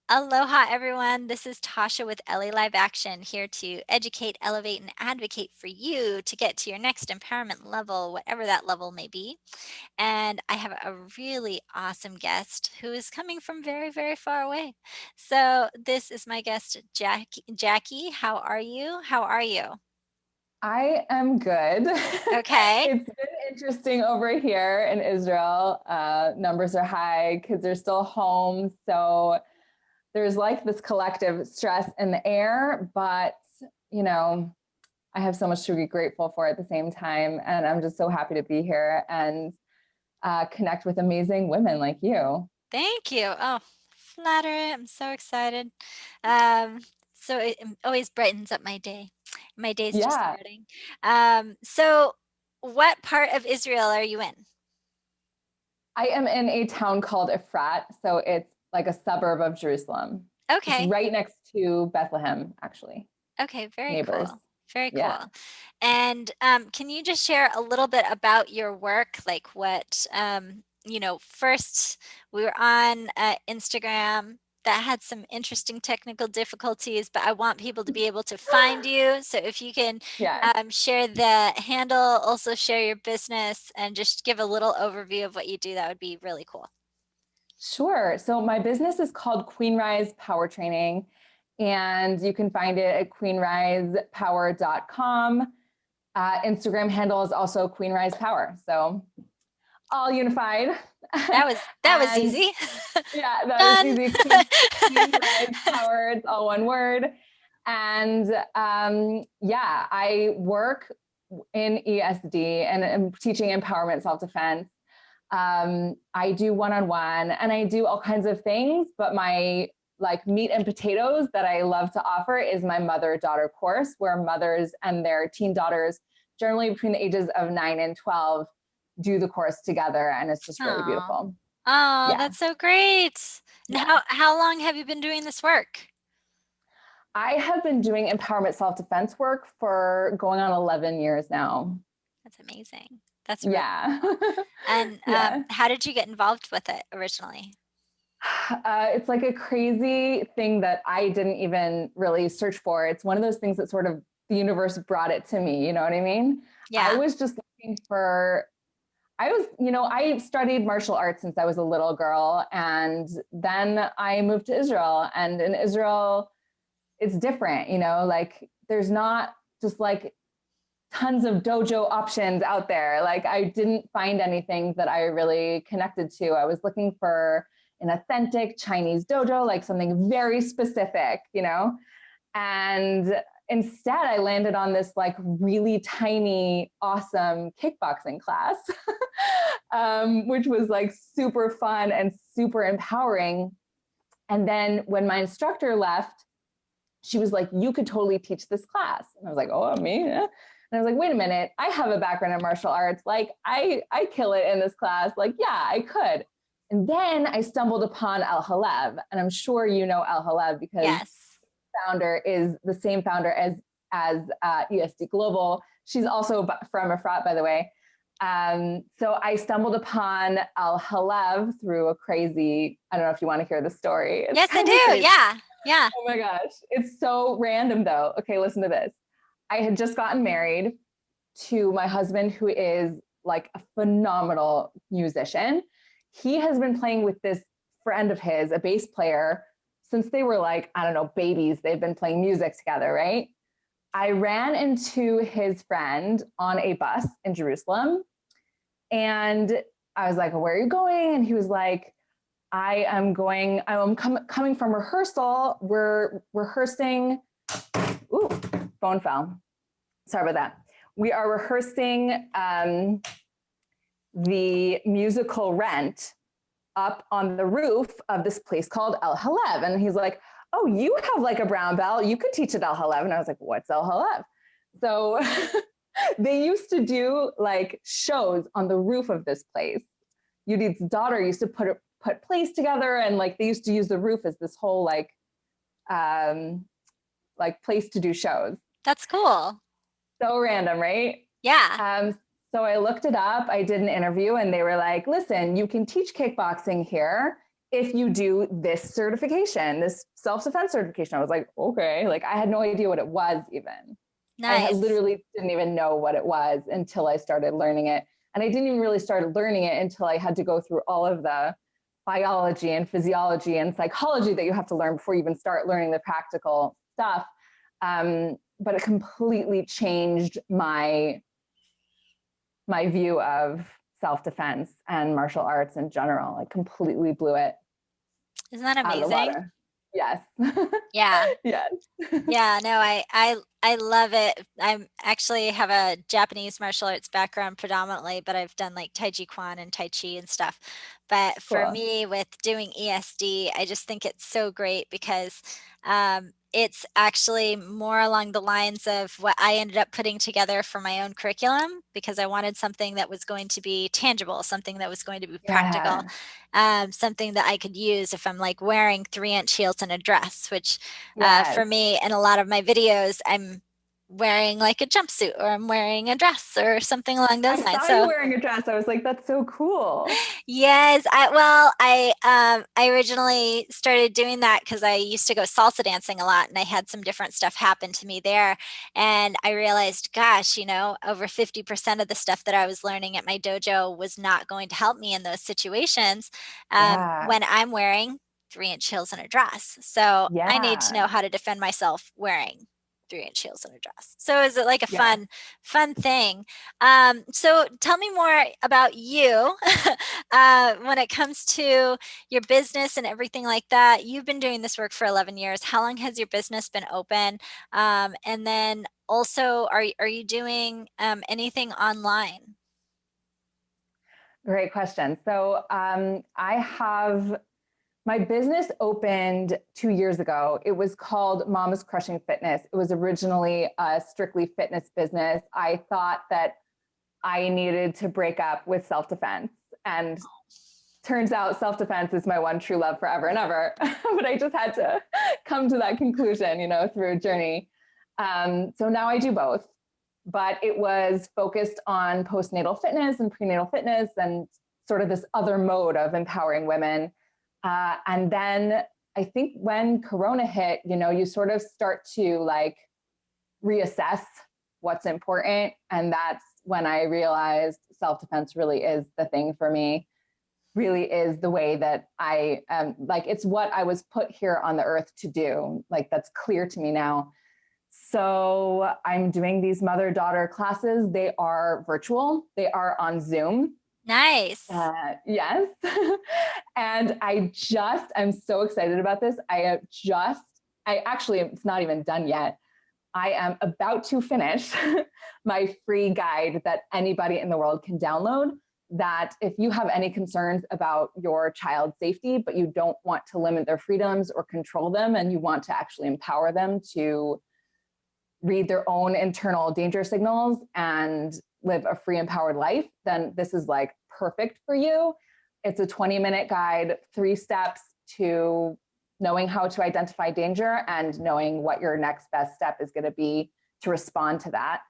Aloha, everyone. This is Tasha with LA Live Action, here to educate, elevate, and advocate for you to get to your next empowerment level, whatever that level may be. And I have a really awesome guest who is coming from very, very far away. So this is my guest, Jackie. Jackie, how are you? How are you? I am good. Okay. It's been interesting over here in Israel. Numbers are high, kids are still home. So there's like this collective stress in the air, but you know, I have so much to be grateful for at the same time. And I'm just so happy to be here and connect with amazing women like you. Thank you. Oh, flattery. I'm so excited. Um, so it always brightens up my day. My day's just Yeah, starting. So what part of Israel are you in? I am in a town called Efrat. So it's like a suburb of Jerusalem. It's Okay. right next to Bethlehem, actually. Okay, very Neighbors. cool. Very Yeah. cool. And can you just share a little bit about your work? Like what, first we were on Instagram that had some interesting technical difficulties, but I want people to be able to find you. So if you can Yeah. share the handle, also share your business, and just give a little overview of what you do, that would be really cool. Sure. So my business is called Queenrise Power Training, and you can find it at queenrisepower.com. Instagram handle is also Queenrise Power. So all unified. That was And easy. yeah, that was Done. easy. Queenrise Power, it's all one word. And yeah, I work in ESD and I'm teaching empowerment self-defense. I do one-on-one and I do all kinds of things, but my like meat and potatoes that I love to offer is my mother-daughter course, where mothers and their teen daughters, generally between the ages of 9 and 12, do the course together. And it's just really Aw. beautiful. Oh, Yeah. that's so great. And Yeah. how long have you been doing this work? I have been doing empowerment self-defense work for going on 11 years now. That's amazing. That's really Yeah. cool. And Yeah. how did you get involved with it originally? It's like a crazy thing that I didn't even really search for. It's one of those things that sort of the universe brought it to me. You know what I mean? I Yeah. was just looking for, I studied martial arts since I was a little girl. And then I moved to Israel. And in Israel, it's different, like there's not just like tons of dojo options out there. Like I didn't find anything that I really connected to. I was looking for an authentic Chinese dojo, like something very specific, and instead I landed on this like really tiny, awesome kickboxing class, which was like super fun and super empowering. And then when my instructor left, she was like, you could totally teach this class. And I was like, oh, me? Yeah. And I was like, wait a minute, I have a background in martial arts. Like I kill it in this class. Like, yeah, I could. And then I stumbled upon Al Halev. And I'm sure you know Al Halev because Yes. founder is the same founder as ESD Global. She's also from Efrat, by the way. So I stumbled upon Al Halev through a crazy, I don't know if you want to hear the story. It's Yes, I kind of do. crazy. Yeah. Yeah. Oh my gosh. It's so random though. Okay, listen to this. I had just gotten married to my husband, who is like a phenomenal musician. He has been playing with this friend of his, a bass player, since they were like, I don't know, babies. They've been playing music together, right? I ran into his friend on a bus in Jerusalem. And I was like, where are you going? And he was like, I'm coming from rehearsal. We're rehearsing. Ooh, phone fell. Sorry about that. We are rehearsing the musical Rent up on the roof of this place called El Halev. And he's like, oh, you have like a brown belt. You could teach at El Halev. And I was like, what's El Halev? So they used to do like shows on the roof of this place. Yudit's daughter used to put plays together, and like they used to use the roof as this whole like place to do shows. That's cool. So random, right? Yeah. So I looked it up. I did an interview, and they were like, "Listen, you can teach kickboxing here if you do this certification, this self-defense certification. I was like, okay, like I had no idea what it was even. I Nice. literally didn't even know what it was until I started learning it. And I didn't even really start learning it until I had to go through all of the biology and physiology and psychology that you have to learn before you even start learning the practical stuff. But it completely changed my view of self-defense and martial arts in general. Like completely blew it Isn't that out of the amazing? water. Yes. Yeah. Yes. Yeah, no, I love it. I'm actually have a Japanese martial arts background predominantly, but I've done like Tai Chi Chuan and Tai Chi and stuff. But for Cool. me, with doing ESD, I just think it's so great because it's actually more along the lines of what I ended up putting together for my own curriculum because I wanted something that was going to be tangible, something that was going to be practical, Yeah. something that I could use if I'm like wearing 3-inch heels in a dress, which for Yes. me, in a lot of my videos, I'm wearing like a jumpsuit or I'm wearing a dress or something along I those lines. saw you So wearing a dress. I was like, that's so cool. yes, I originally started doing that because I used to go salsa dancing a lot, and I had some different stuff happen to me there, and I realized, gosh, over 50% of the stuff that I was learning at my dojo was not going to help me in those situations Yeah. when I'm wearing 3-inch heels and a dress. So I need to Yeah. know how to defend myself wearing 3-inch heels and a dress. So is it like a Yes. fun thing? So tell me more about you when it comes to your business and everything like that. You've been doing this work for 11 years. How long has your business been open? And then also, are you doing anything online? Great question. So I have my business opened 2 years ago. It was called Mama's Crushing Fitness. It was originally a strictly fitness business. I thought that I needed to break up with self-defense. And turns out self-defense is my one true love forever and ever. But I just had to come to that conclusion, through a journey. So now I do both. But it was focused on postnatal fitness and prenatal fitness and sort of this other mode of empowering women. And then I think when Corona hit, you sort of start to like reassess what's important. And that's when I realized self-defense really is the thing for me, really is the way that I like, it's what I was put here on the earth to do. Like, that's clear to me now. So I'm doing these mother-daughter classes. They are virtual. They are on Zoom. Nice. Yes. And I'm so excited about this. I actually, it's not even done yet. I am about to finish my free guide that anybody in the world can download, that if you have any concerns about your child's safety, but you don't want to limit their freedoms or control them, and you want to actually empower them to read their own internal danger signals and live a free, empowered life, then this is like perfect for you. It's a 20-minute guide, 3 steps to knowing how to identify danger and knowing what your next best step is going to be to respond to that.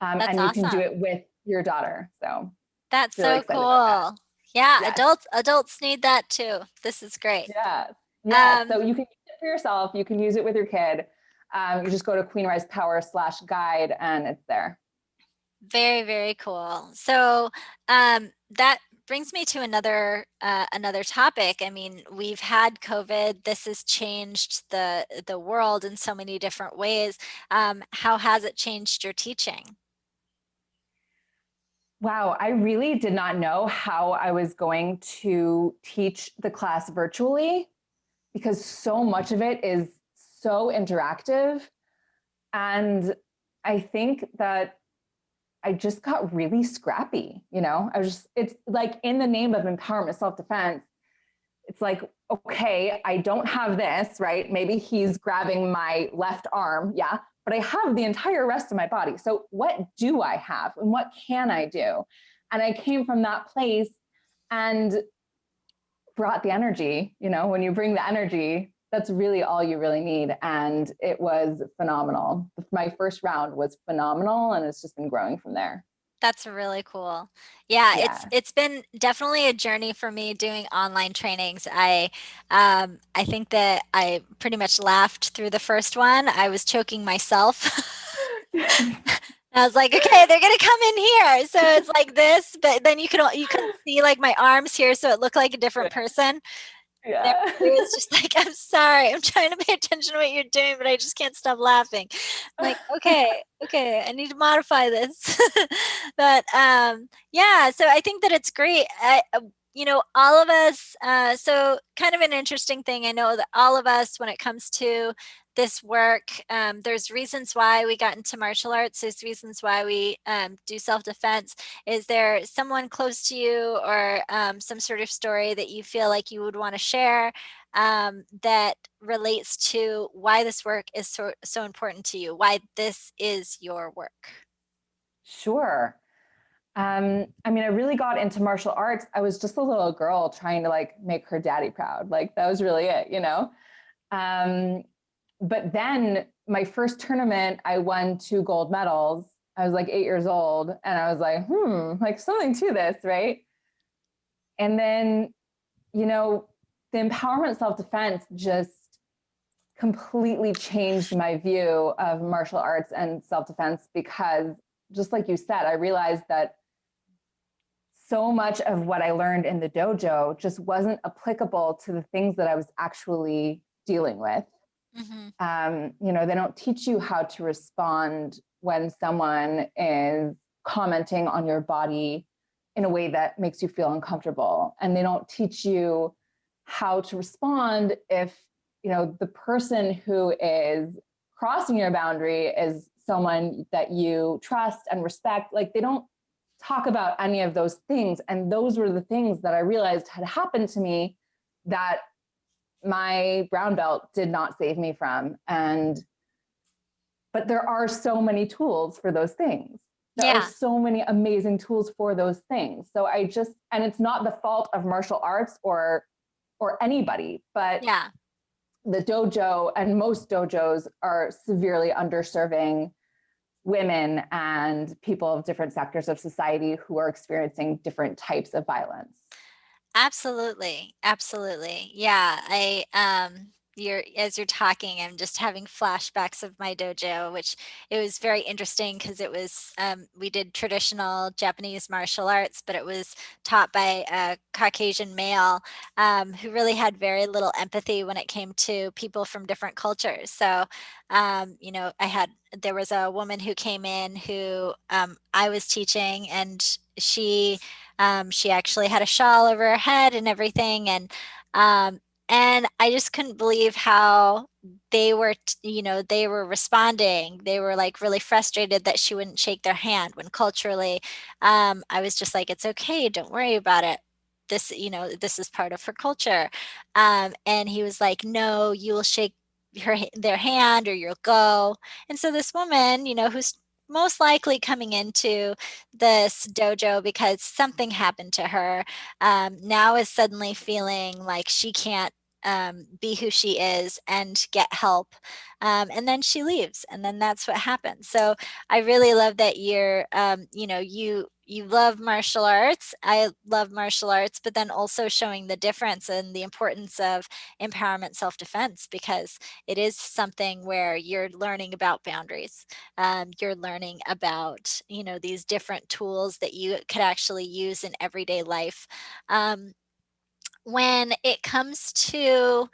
That's And you can do awesome. it with your daughter. So That's really so excited about that. cool. Yeah, Yes. adults need that too. This is great. Yes. Yes. So Um, you can use it for yourself. You can use it with your kid. You just go to Queenrise Power /guide and it's there. Very, very cool. So that brings me to another topic. I mean, we've had COVID. This has changed the world in so many different ways. How has it changed your teaching? Wow, I really did not know how I was going to teach the class virtually because so much of it is so interactive. And I think that I just got really scrappy. It's like in the name of empowerment, self-defense, it's like, okay, I don't have this, right? Maybe he's grabbing my left arm. Yeah. But I have the entire rest of my body. So what do I have and what can I do? And I came from that place and brought the energy. When you bring the energy, that's really all you really need. And it was phenomenal. My first round was phenomenal and it's just been growing from there. That's really cool. Yeah, Yeah. it's been definitely a journey for me doing online trainings. I think that I pretty much laughed through the first one. I was choking myself. I was like, okay, they're gonna come in here. So it's like this, but then you couldn't see like my arms here, so it looked like a different person. There Yeah. it was just like, "I'm sorry, I'm trying to pay attention to what you're doing, but I just can't stop laughing." I'm like, "Okay, okay, I need to modify this." But, yeah, so I think that it's great. All of us, so kind of an interesting thing, I know that all of us, when it comes to this work, there's reasons why we got into martial arts, there's reasons why we, do self-defense. Is there someone close to you or some sort of story that you feel like you would want to share that relates to why this work is so important to you, why this is your work? Sure. I mean, I really got into martial arts. I was just a little girl trying to like make her daddy proud. Like that was really it, you know? Um, but then my first tournament, I won 2 gold medals. I was like 8 years old and I was like, like something to this, right? And then, you know, the empowerment self-defense just completely changed my view of martial arts and self-defense because just like you said, I realized that so much of what I learned in the dojo just wasn't applicable to the things that I was actually dealing with. Hmm. They don't teach you how to respond when someone is commenting on your body in a way that makes you feel uncomfortable. And they don't teach you how to respond if, the person who is crossing your boundary is someone that you trust and respect. Like they don't talk about any of those things. And those were the things that I realized had happened to me that my brown belt did not save me from. But there are so many tools for those things. There are Yeah, so many amazing tools for those things. So and it's not the fault of martial arts or anybody, but yeah. the dojo and most dojos are severely underserving women and people of different sectors of society who are experiencing different types of violence. Absolutely, absolutely. Yeah, you're as you're talking, I'm just having flashbacks of my dojo, which it was very interesting because it was we did traditional Japanese martial arts, but it was taught by a Caucasian male who really had very little empathy when it came to people from different cultures. So, there was a woman who came in who I was teaching, and she actually had a shawl over her head and everything, um, and I just couldn't believe how they were responding. They were like really frustrated that she wouldn't shake their hand when culturally, I was just like, it's okay, don't worry about it. This is part of her culture. And he was like, no, you will shake their hand or you'll go. And so this woman, who's most likely coming into this dojo because something happened to her, now is suddenly feeling like she can't be who she is and get help. And then she leaves, and then that's what happens. So I really love that you love martial arts. I love martial arts, but then also showing the difference and the importance of empowerment self-defense, because it is something where you're learning about boundaries. You're learning about these different tools that you could actually use in everyday life. When it comes to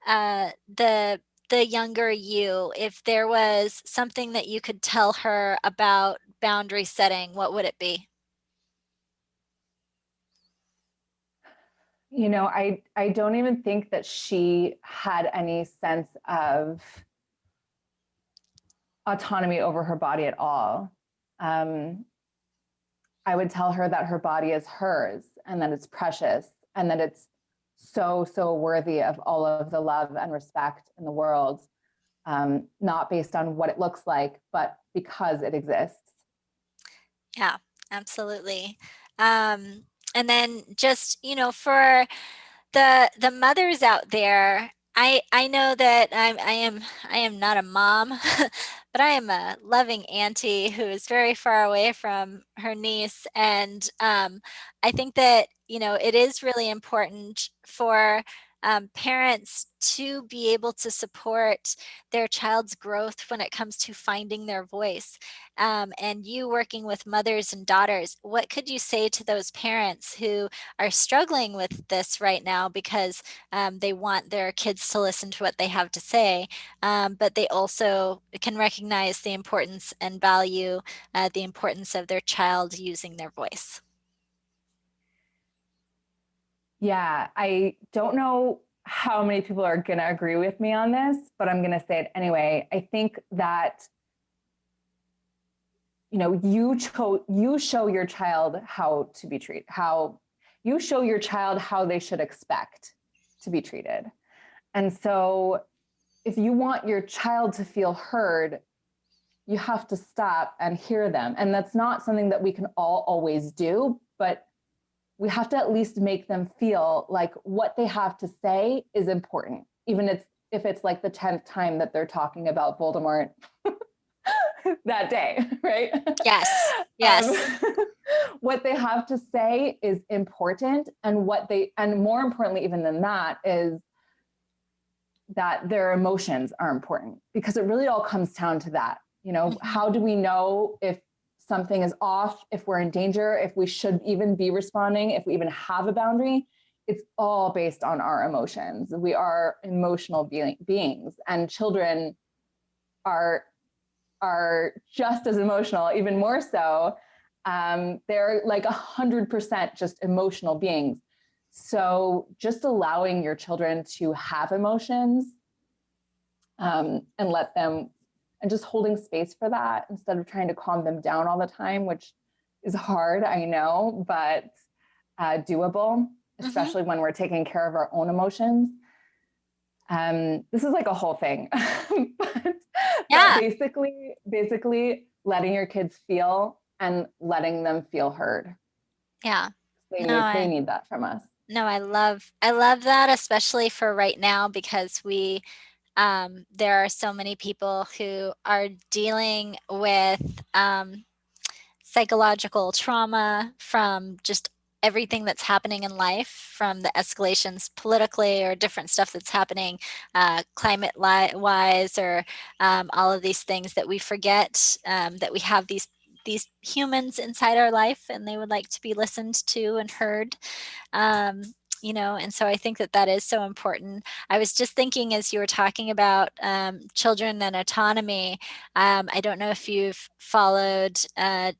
the younger you, if there was something that you could tell her about boundary setting, what would it be? I don't even think that she had any sense of autonomy over her body at all. Um, I would tell her that her body is hers and that it's precious and that it's so, so worthy of all of the love and respect in the world, not based on what it looks like, but because it exists. Yeah, absolutely. And then just, for the mothers out there, I know that I am not a mom, but I am a loving auntie who is very far away from her niece, and I think that it is really important for parents to be able to support their child's growth when it comes to finding their voice. And you working with mothers and daughters, what could you say to those parents who are struggling with this right now because they want their kids to listen to what they have to say, but they also can recognize the importance and value the importance of their child using their voice? Yeah, I don't know how many people are going to agree with me on this, but I'm going to say it anyway. I think that you show your child how to be treated, how you show your child how they should expect to be treated. And so if you want your child to feel heard, you have to stop and hear them. And that's not something that we can all always do, but we have to at least make them feel like what they have to say is important, even if it's like the 10th time that they're talking about Voldemort that day, right? Yes, um, yes. what they have to say is important, and more importantly even than that is that their emotions are important, because it really all comes down to that. How do we know if something is off, if we're in danger, if we should even be responding, if we even have a boundary? It's all based on our emotions. We are emotional beings, and children are just as emotional, even more so. They're like 100% just emotional beings. So just allowing your children to have emotions, and let them, and just holding space for that instead of trying to calm them down all the time, which is hard, I know, but doable, Hmm. especially when we're taking care of our own emotions. This is like a whole thing, but Yeah, basically letting your kids feel and letting them feel heard. yeah. They No, need they I need that from us. no, I love that, especially for right now, because there are so many people who are dealing with psychological trauma from just everything that's happening in life, from the escalations politically or different stuff that's happening climate wise, or all of these things that we forget that we have these humans inside our life, and they would like to be listened to and heard. um, and so I think that that is so important. I was just thinking as you were talking about children and autonomy. I don't know if you've followed Jada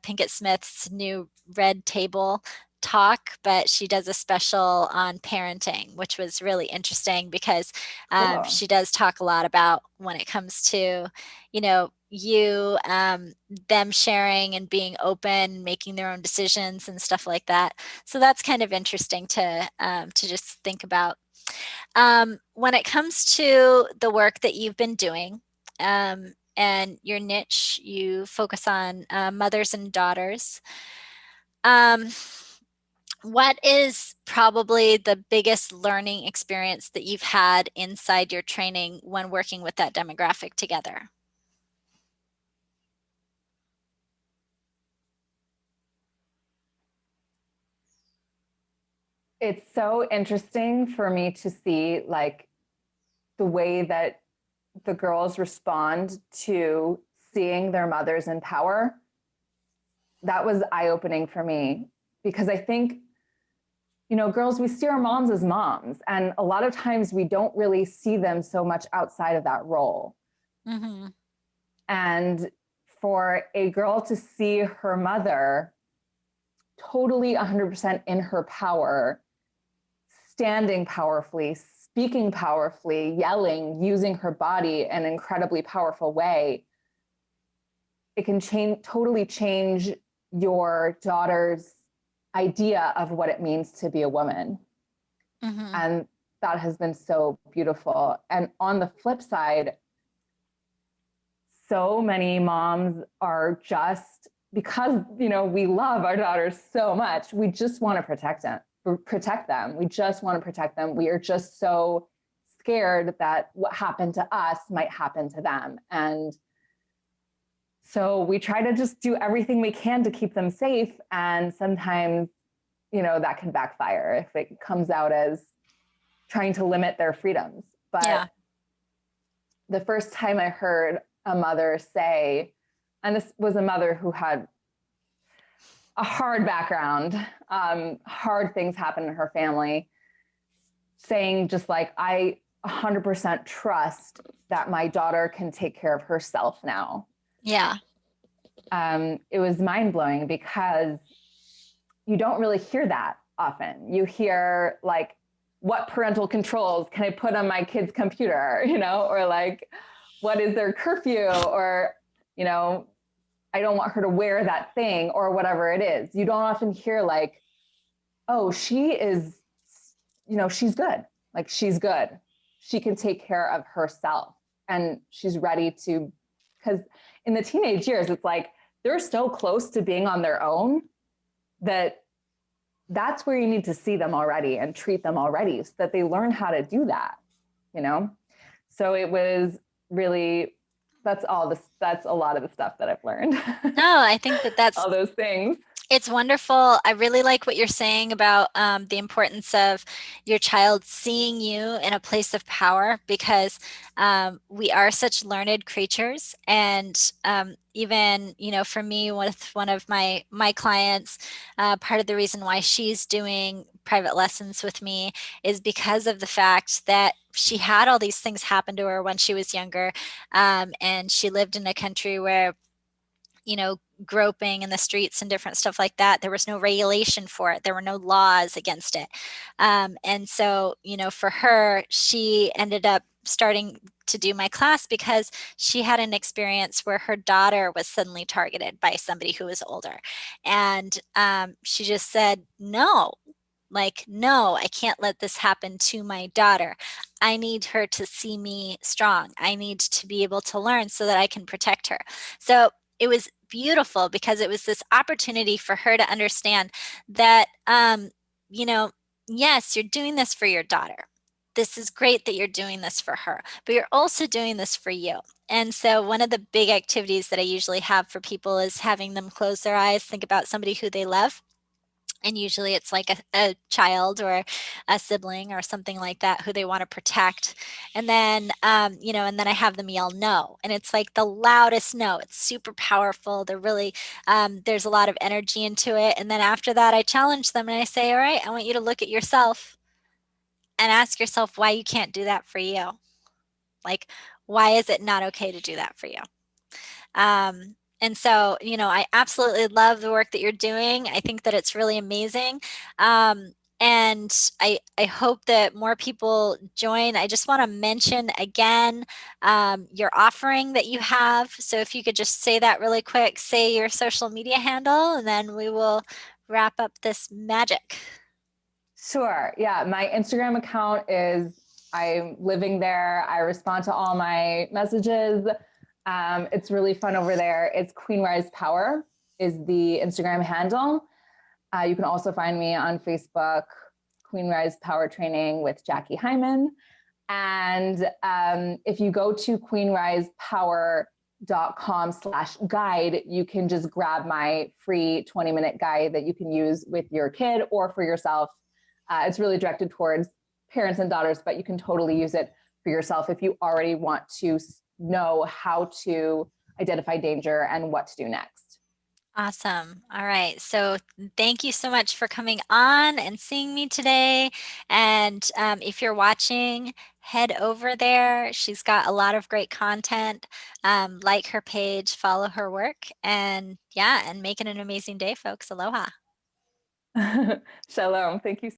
Pinkett Smith's new Red Table talk, but she does a special on parenting, which was really interesting because Cool. she does talk a lot about when it comes to, you them sharing and being open, making their own decisions and stuff like that. So that's kind of interesting to just think about. When it comes to the work that you've been doing, and your niche, you focus on mothers and daughters. Um, what is probably the biggest learning experience that you've had inside your training when working with that demographic together? It's so interesting for me to see like the way that the girls respond to seeing their mothers in power. That was eye-opening for me, because I think, girls, we see our moms as moms, and a lot of times we don't really see them so much outside of that role. Mm-hmm. And for a girl to see her mother totally 100% in her power, standing powerfully, speaking powerfully, yelling, using her body in an incredibly powerful way, it can totally change your daughter's idea of what it means to be a woman. Mm-hmm. And that has been so beautiful. And on the flip side, so many moms are just, because we love our daughters so much, we just want to protect them. We just want to protect them. We are just so scared that what happened to us might happen to them. And so we try to just do everything we can to keep them safe. And sometimes, that can backfire if it comes out as trying to limit their freedoms. But the first time I heard a mother say, and this was a mother who had a hard background, hard things happen in her family, saying just like, I 100% trust that my daughter can take care of herself now. Yeah. It was mind-blowing because you don't really hear that often. You hear like, what parental controls can I put on my kid's computer, or like, what is their curfew, or, I don't want her to wear that thing, or whatever it is. You don't often hear like, oh, she is, she's good. Like, she's good. She can take care of herself, and she's ready to, because in the teenage years, it's like, they're so close to being on their own that's where you need to see them already and treat them already so that they learn how to do that, So it was really, that's a lot of the stuff that I've learned. No, I think that's all those things. It's wonderful. I really like what you're saying about the importance of your child seeing you in a place of power, because we are such learned creatures. And even, for me, with one of my clients, part of the reason why she's doing private lessons with me is because of the fact that she had all these things happen to her when she was younger. And she lived in a country where, groping in the streets and different stuff like that, there was no regulation for it. There were no laws against it. And so, for her, she ended up starting to do my class because she had an experience where her daughter was suddenly targeted by somebody who was older. And she just said, no, I can't let this happen to my daughter. I need her to see me strong. I need to be able to learn so that I can protect her. So it was beautiful because it was this opportunity for her to understand that, yes, you're doing this for your daughter. This is great that you're doing this for her, but you're also doing this for you. And so one of the big activities that I usually have for people is having them close their eyes, think about somebody who they love. And usually it's like a child or a sibling or something like that who they want to protect. And then, and then I have them yell no. And it's like the loudest no. It's super powerful. They're really, there's a lot of energy into it. And then after that, I challenge them and I say, all right, I want you to look at yourself and ask yourself why you can't do that for you. Like, why is it not okay to do that for you? And so, I absolutely love the work that you're doing. I think that it's really amazing. And I hope that more people join. I just want to mention again your offering that you have. So if you could just say that really quick, say your social media handle, and then we will wrap up this magic. Sure. Yeah. My Instagram account is, I'm living there. I respond to all my messages. It's really fun over there. It's Queenrise Power is the Instagram handle. You can also find me on Facebook, Queenrise Power Training with Jackie Hyman. And if you go to queenrisepower.com/guide, you can just grab my free 20-minute guide that you can use with your kid or for yourself. It's really directed towards parents and daughters, but you can totally use it for yourself if you already want to know how to identify danger and what to do next. Awesome. All right. So thank you so much for coming on and seeing me today. And if you're watching, head over there. She's got a lot of great content. Like her page, follow her work, and make it an amazing day, folks. Aloha. Shalom. Thank you.